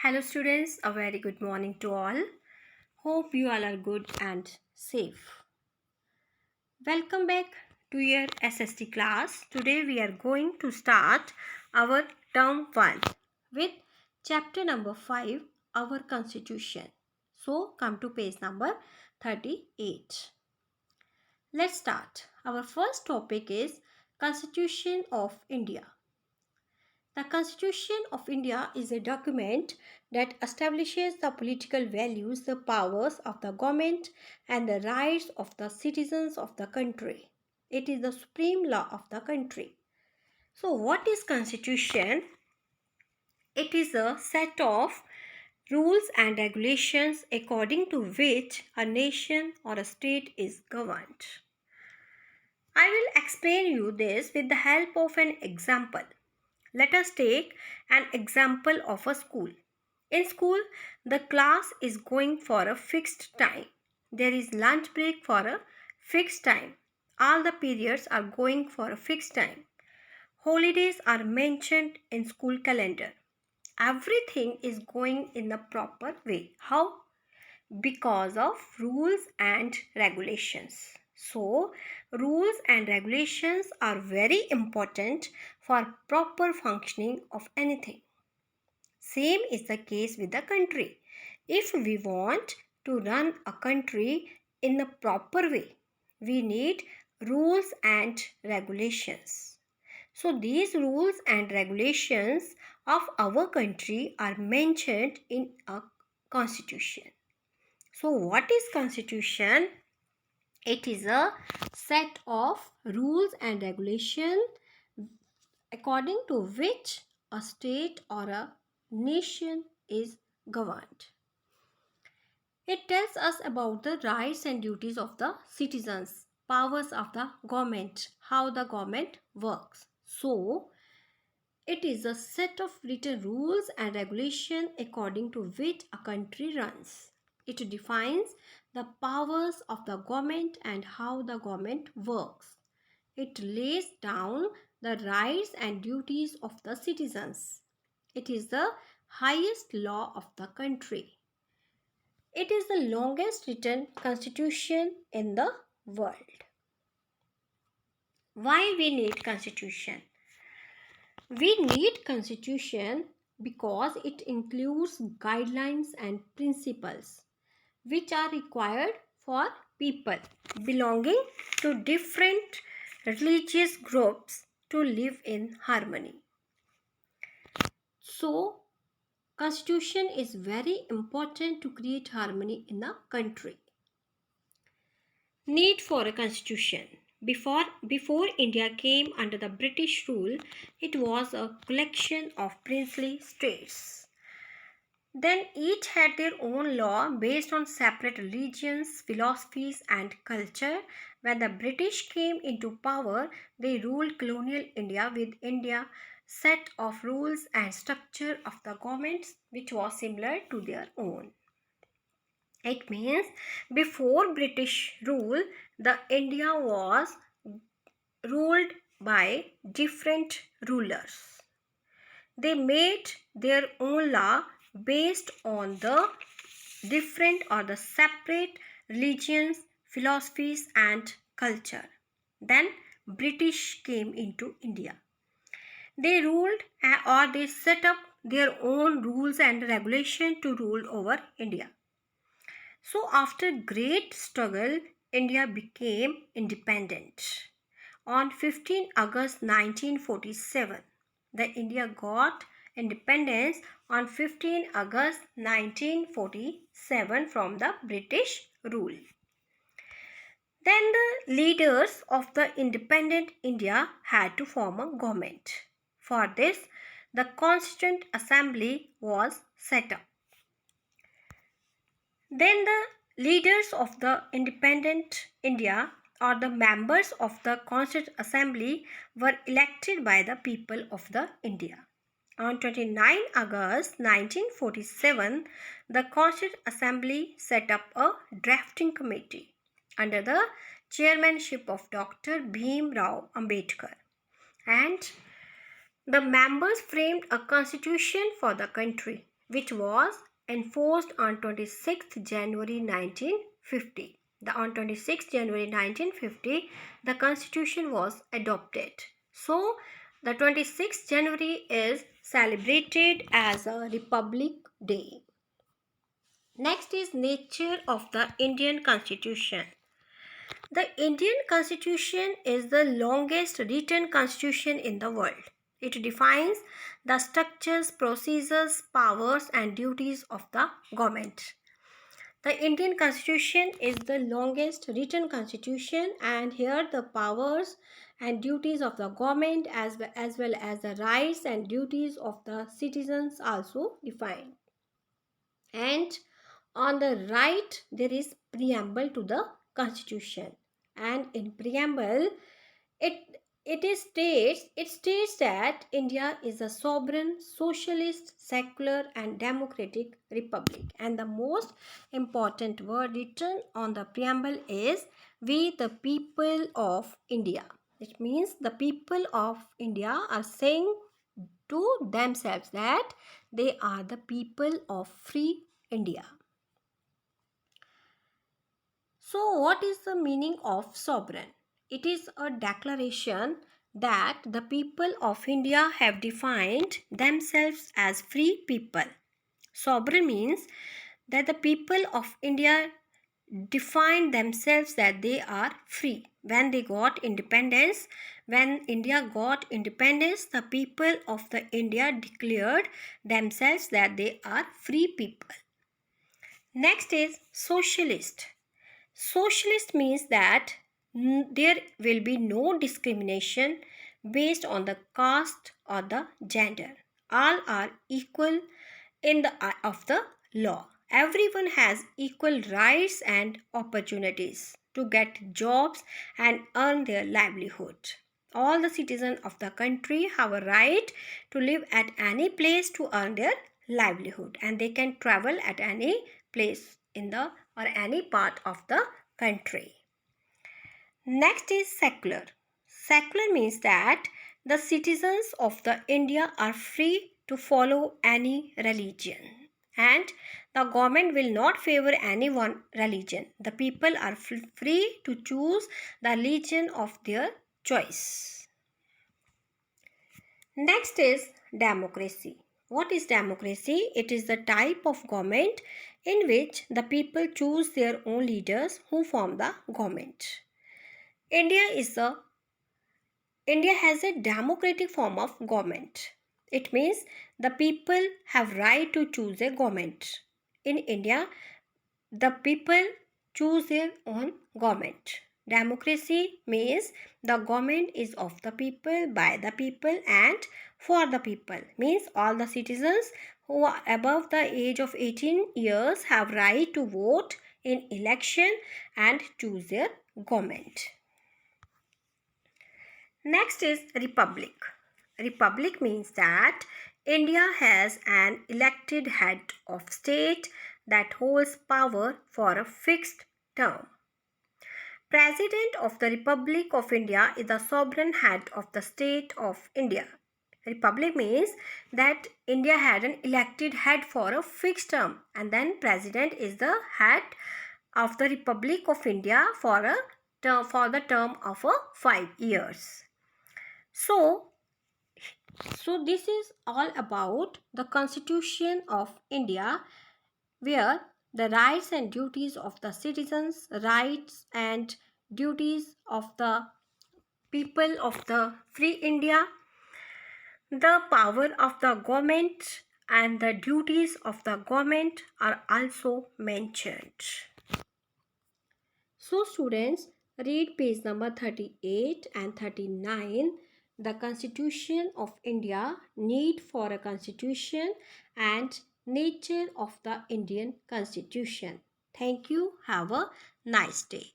Hello students, a very good morning to all. Hope you all are good and safe. Welcome back to your SST class. Today we are going to start our term 1 with chapter number 5, our constitution. So come to page number 38. Let's start. Our first topic is Constitution of India. The Constitution of India is a document that establishes the political values, the powers of the government, and the rights of the citizens of the country. It is the supreme law of the country. So, what is Constitution? It is a set of rules and regulations according to which a nation or a state is governed. I will explain you this with the help of an example. Let us take an example of a school. In school, the class is going for a fixed time. There is lunch break for a fixed time. All the periods are going for a fixed time. Holidays are mentioned in school calendar. Everything is going in the proper way. How? Because of rules and regulations. So, rules and regulations are very important for proper functioning of anything. Same is the case with the country. If we want to run a country in a proper way, we need rules and regulations. So these rules and regulations of our country are mentioned in a constitution. So what is constitution? It is a set of rules and regulations according to which a state or a nation is governed. It tells us about the rights and duties of the citizens, powers of the government, how the government works. So, it is a set of written rules and regulations according to which a country runs. It defines the powers of the government and how the government works. It lays down the rights and duties of the citizens. It is the highest law of the country. It is the longest written constitution in the world. Why we need constitution? We need constitution because it includes guidelines and principles which are required for people belonging to different religious groups to live in harmony. So, constitution is very important to create harmony in a country. Need for a constitution. Before India came under the British rule, it was a collection of princely states. Then each had their own law based on separate religions, philosophies, and culture. When the British came into power, they ruled colonial India with India set of rules and structure of the governments which was similar to their own. It means before British rule, the India was ruled by different rulers. They made their own law based on the different or the separate religions, philosophies and culture. Then British came into India. They ruled or they set up their own rules and regulation to rule over India. So after great struggle, India became independent. On 15 August 1947, the India got independence on 15 August 1947 from the British rule. Then the leaders of the independent India had to form a government. For this, the Constituent Assembly was set up. Then the leaders of the independent India or the members of the Constituent Assembly were elected by the people of the India. On 29 August 1947, the Constituent Assembly set up a drafting committee under the chairmanship of Dr. Bhim Rao Ambedkar, and the members framed a constitution for the country. which was enforced on 26th January 1950. On 26th January 1950, the Constitution was adopted. So, the 26th January is celebrated as a Republic Day. Next is nature of the Indian Constitution. The Indian Constitution is the longest written constitution in the world. It defines the structures, procedures, powers, and duties of the government. The Indian Constitution is the longest written constitution, and here the powers and duties of the government as well as the rights and duties of the citizens also defined. And on the right there is preamble to the constitution, and in preamble it states that India is a sovereign, socialist, secular and democratic republic, and the most important word written on the preamble is we the people of India. It means the people of India are saying to themselves that they are the people of free India. So, what is the meaning of sovereign? It is a declaration that the people of India have defined themselves as free people. Sovereign means that the people of India defined themselves that they are free. When they got independence, when India got independence, the people of the India declared themselves that they are free people. Next is socialist. Socialist means that there will be no discrimination based on the caste or the gender. All are equal in the eye of the law. Everyone has equal rights and opportunities to get jobs and earn their livelihood. All the citizens of the country have a right to live at any place to earn their livelihood, and they can travel at any place in the or any part of the country. Next is secular. Secular means that the citizens of the India are free to follow any religion, and the government will not favor any one religion. The people are free to choose the religion of their choice. Next is democracy. What is democracy? It is the type of government in which the people choose their own leaders who form the government. India has a democratic form of government. It means the people have right to choose a government. In India, the people choose their own government. Democracy means the government is of the people, by the people and for the people. Means all the citizens who are above the age of 18 years have right to vote in election and choose their government. Next is republic. Republic means that India has an elected head of state that holds power for a fixed term. President of the Republic of India is the sovereign head of the state of India. Republic means that India had an elected head for a fixed term, and then president is the head of the Republic of India for the term of 5 years. So this is all about the Constitution of India, where the rights and duties of the citizens, rights and duties of the people of the free India, the power of the government and the duties of the government are also mentioned. So students, read page number 38 and 39, the Constitution of India, need for a constitution and nature of the Indian Constitution. Thank you. Have a nice day.